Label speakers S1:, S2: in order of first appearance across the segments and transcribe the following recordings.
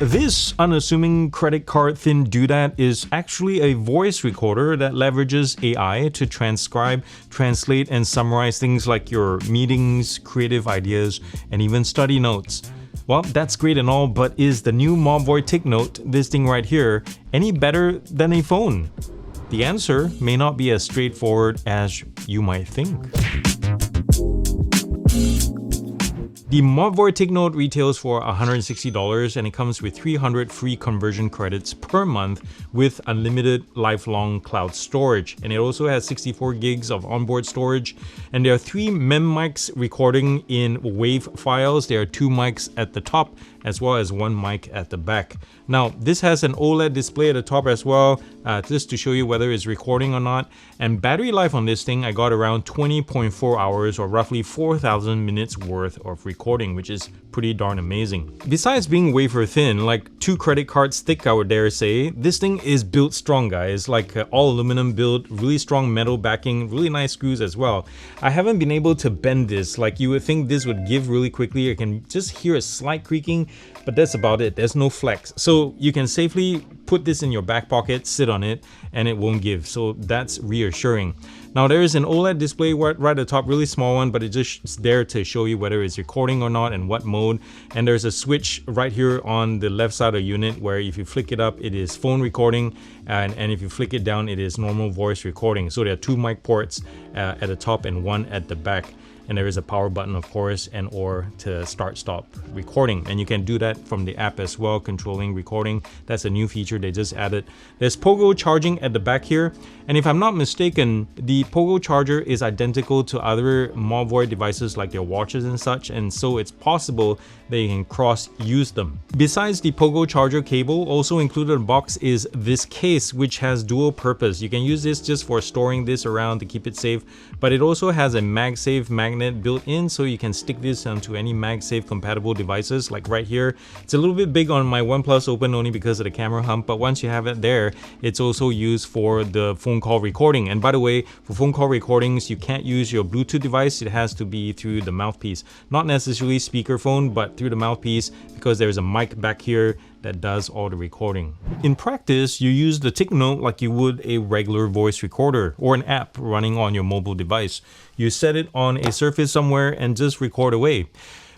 S1: This unassuming credit card thin doodad is actually a voice recorder that leverages AI to transcribe, translate, and summarize things like your meetings, creative ideas, and even study notes. Well, that's great and all, but is the new MOBVOI TicNote, this thing right here, any better than a phone? The answer may not be as straightforward as you might think. The MOBVOI TicNote retails for $160 and it comes with 300 free conversion credits per month with unlimited lifelong cloud storage. And it also has 64 gigs of onboard storage. And there are 3 mem mics recording in WAV files. There are 2 mics at the top as well as 1 mic at the back. Now, this has an OLED display at the top as well, just to show you whether it's recording or not. And battery life on this thing, I got around 20.4 hours or roughly 4,000 minutes worth of recording, which is pretty darn amazing. Besides being wafer thin, like 2 credit cards thick, I would dare say, this thing is built strong, guys. Like all aluminum build, really strong metal backing, really nice screws as well. I haven't been able to bend this. Like you would think this would give really quickly. I can just hear a slight creaking, but that's about it. There's no flex. So you can safely put this in your back pocket, sit on it, and it won't give. So that's reassuring. Now there is an OLED display right at the top, really small one, but it's just there to show you whether it's recording or not and what mode. And there's a switch right here on the left side of the unit where if you flick it up, it is phone recording, and if you flick it down, it is normal voice recording. So there are 2 mic ports at the top and 1 at the back. And there is a power button, of course, and or to stop recording. And you can do that from the app as well, controlling recording. That's a new feature they just added. There's pogo charging at the back here. And if I'm not mistaken, the pogo charger is identical to other MOBVOI devices like your watches and such. And so it's possible that you can cross-use them. Besides the pogo charger cable, also included in the box is this case, which has dual purpose. You can use this just for storing this around to keep it safe, but it also has a MagSafe magnet built in, so you can stick this onto any MagSafe compatible devices. Like right here, it's a little bit big on my OnePlus Open only because of the camera hump, but once you have it there, it's also used for the phone call recording. And by the way, for phone call recordings, you can't use your Bluetooth device. It has to be through the mouthpiece, not necessarily speakerphone, but through the mouthpiece, because there's a mic back here that does all the recording. In practice, you use the TicNote like you would a regular voice recorder or an app running on your mobile device. You set it on a surface somewhere and just record away.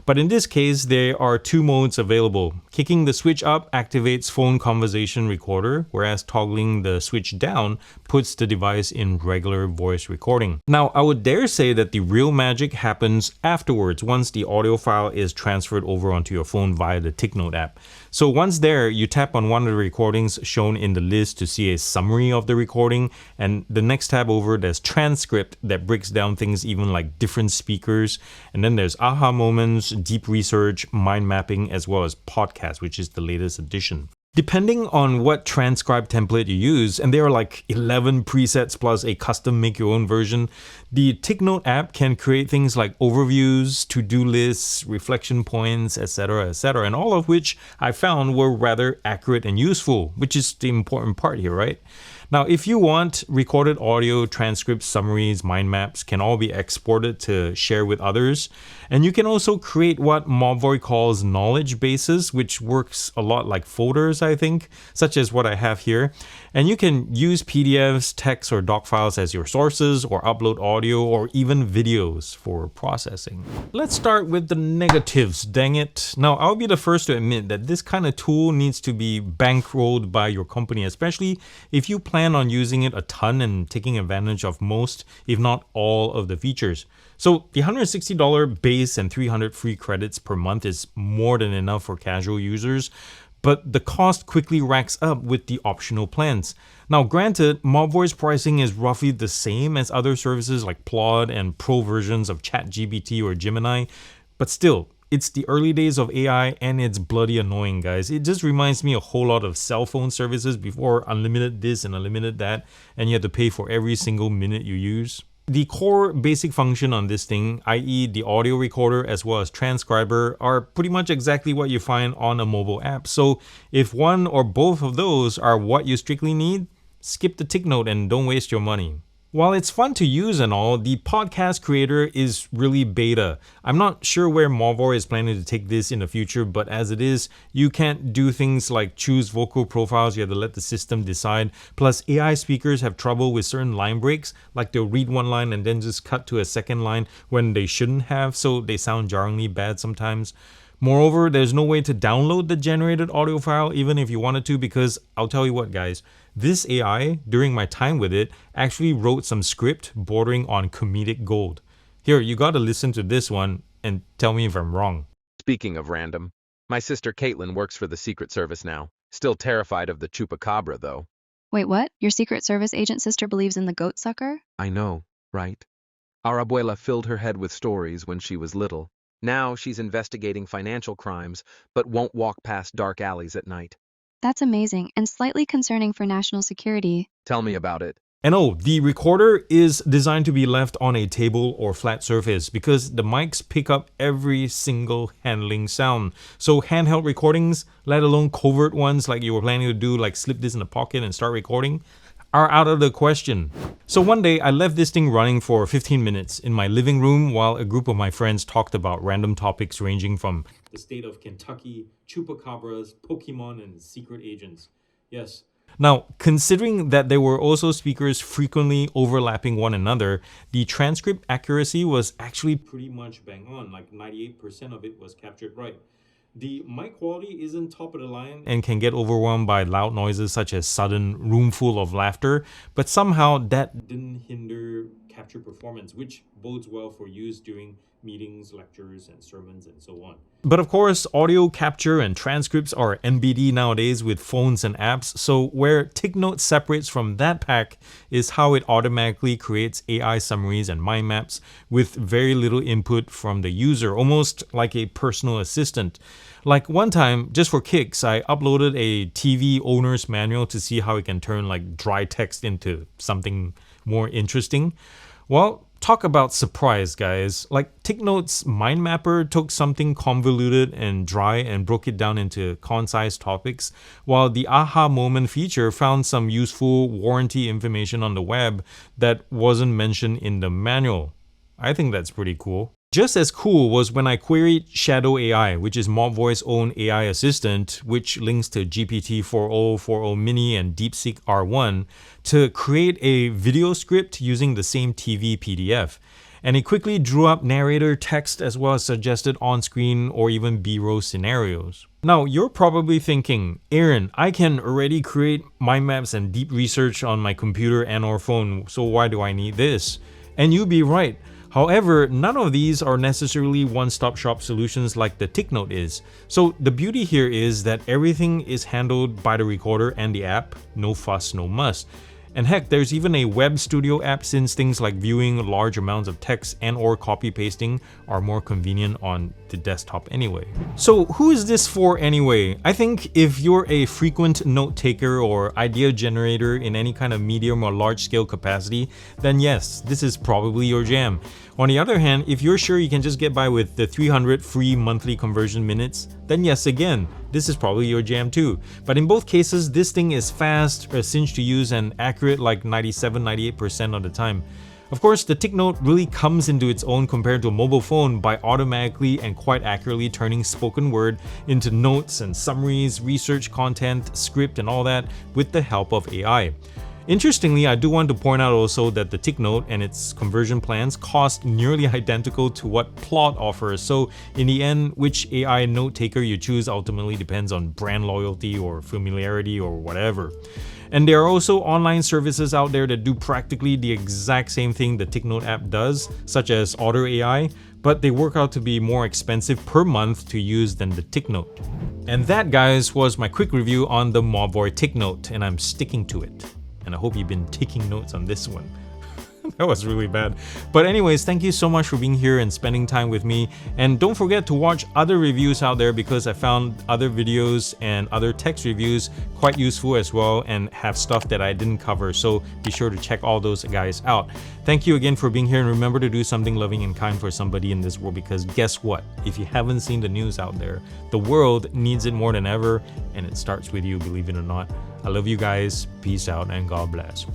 S1: But in this case, there are 2 modes available. Kicking the switch up activates phone conversation recorder, whereas toggling the switch down puts the device in regular voice recording. Now, I would dare say that the real magic happens afterwards, once the audio file is transferred over onto your phone via the TicNote app. So once there, you tap on one of the recordings shown in the list to see a summary of the recording, and the next tab over, there's transcript that breaks down things even like different speakers, and then there's aha moments, deep research, mind mapping, as well as podcast, which is the latest edition. Depending on what transcribe template you use, and there are like 11 presets plus a custom make your own version, the TicNote app can create things like overviews, to-do lists, reflection points, etc., and all of which I found were rather accurate and useful, which is the important part here, right? Now, if you want, recorded audio, transcripts, summaries, mind maps can all be exported to share with others. And you can also create what MOBVOI calls knowledge bases, which works a lot like folders, I think, such as what I have here. And you can use PDFs, text, or doc files as your sources, or upload audio, or even videos for processing. Let's start with the negatives, dang it. Now, I'll be the first to admit that this kind of tool needs to be bankrolled by your company, especially if you plan on using it a ton and taking advantage of most, if not all, of the features. So the $160 base and 300 free credits per month is more than enough for casual users, but the cost quickly racks up with the optional plans. Now granted, MOBVOI's pricing is roughly the same as other services like Plod and pro versions of ChatGPT or Gemini, but still, it's the early days of AI and it's bloody annoying, guys. It just reminds me a whole lot of cell phone services before unlimited this and unlimited that, and you have to pay for every single minute you use. The core basic function on this thing, i.e. the audio recorder as well as transcriber, are pretty much exactly what you find on a mobile app. So if one or both of those are what you strictly need, skip the TicNote and don't waste your money. While it's fun to use and all, the podcast creator is really beta. I'm not sure where MOBVOI is planning to take this in the future, but as it is, you can't do things like choose vocal profiles, you have to let the system decide. Plus, AI speakers have trouble with certain line breaks, like they'll read one line and then just cut to a second line when they shouldn't have, so they sound jarringly bad sometimes. Moreover, there's no way to download the generated audio file even if you wanted to, because I'll tell you what guys, this AI, during my time with it, actually wrote some script bordering on comedic gold. Here, you gotta listen to this one and tell me if I'm wrong.
S2: Speaking of random, my sister Caitlin works for the Secret Service now. Still terrified of the chupacabra though.
S3: Wait, what? Your Secret Service agent sister believes in the goat sucker?
S2: I know, right? Our abuela filled her head with stories when she was little. Now she's investigating financial crimes, but won't walk past dark alleys at night.
S3: That's amazing and slightly concerning for national security.
S2: Tell me about it.
S1: And oh, the recorder is designed to be left on a table or flat surface because the mics pick up every single handling sound. So handheld recordings, let alone covert ones like you were planning to do, like slip this in a pocket and start recording, are out of the question. So one day I left this thing running for 15 minutes in my living room while a group of my friends talked about random topics ranging from the state of Kentucky, chupacabras, Pokemon, and secret agents. Yes. Now, considering that there were also speakers frequently overlapping one another, the transcript accuracy was actually pretty much bang on, like 98% of it was captured right. The mic quality isn't top of the line and can get overwhelmed by loud noises such as sudden roomful of laughter, but somehow that didn't hinder capture performance, which bodes well for use during meetings, lectures, and sermons, and so on. But of course, audio capture and transcripts are NBD nowadays with phones and apps, so where TicNote separates from that pack is how it automatically creates AI summaries and mind maps with very little input from the user, almost like a personal assistant. Like one time, just for kicks, I uploaded a TV owner's manual to see how it can turn like dry text into something more interesting. Well, talk about surprise, guys. Like TicNote's mind mapper took something convoluted and dry and broke it down into concise topics, while the aha moment feature found some useful warranty information on the web that wasn't mentioned in the manual. I think that's pretty cool. Just as cool was when I queried Shadow AI, which is MOBVOI's own AI assistant, which links to GPT-4o, 4o Mini, and DeepSeek R1, to create a video script using the same TV PDF. And it quickly drew up narrator text as well as suggested on-screen or even B-roll scenarios. Now, you're probably thinking, Aaron, I can already create mind maps and deep research on my computer and or phone, so why do I need this? And you'd be right. However, none of these are necessarily one-stop shop solutions like the TicNote is. So the beauty here is that everything is handled by the recorder and the app, no fuss, no muss. And heck, there's even a web studio app since things like viewing large amounts of text and or copy pasting are more convenient on the desktop anyway. So who is this for anyway? I think if you're a frequent note taker or idea generator in any kind of medium or large scale capacity, then yes, this is probably your jam. On the other hand, if you're sure you can just get by with the 300 free monthly conversion minutes, then yes, again, this is probably your jam too. But in both cases, this thing is fast, a cinch to use, and accurate like 97-98% of the time. Of course, the TicNote really comes into its own compared to a mobile phone by automatically and quite accurately turning spoken word into notes and summaries, research content, script, and all that with the help of AI. Interestingly, I do want to point out also that the TicNote and its conversion plans cost nearly identical to what Plot offers, so in the end, which AI note taker you choose ultimately depends on brand loyalty or familiarity or whatever. And there are also online services out there that do practically the exact same thing the TicNote app does, such as Otter AI, but they work out to be more expensive per month to use than the TicNote. And that, guys, was my quick review on the MOBVOI TicNote, and I'm sticking to it. And I hope you've been taking notes on this one. That was really bad. But anyways, thank you so much for being here and spending time with me. And don't forget to watch other reviews out there because I found other videos and other text reviews quite useful as well and have stuff that I didn't cover. So be sure to check all those guys out. Thank you again for being here, and remember to do something loving and kind for somebody in this world, because guess what? If you haven't seen the news out there, the world needs it more than ever, and it starts with you, believe it or not. I love you guys. Peace out and God bless.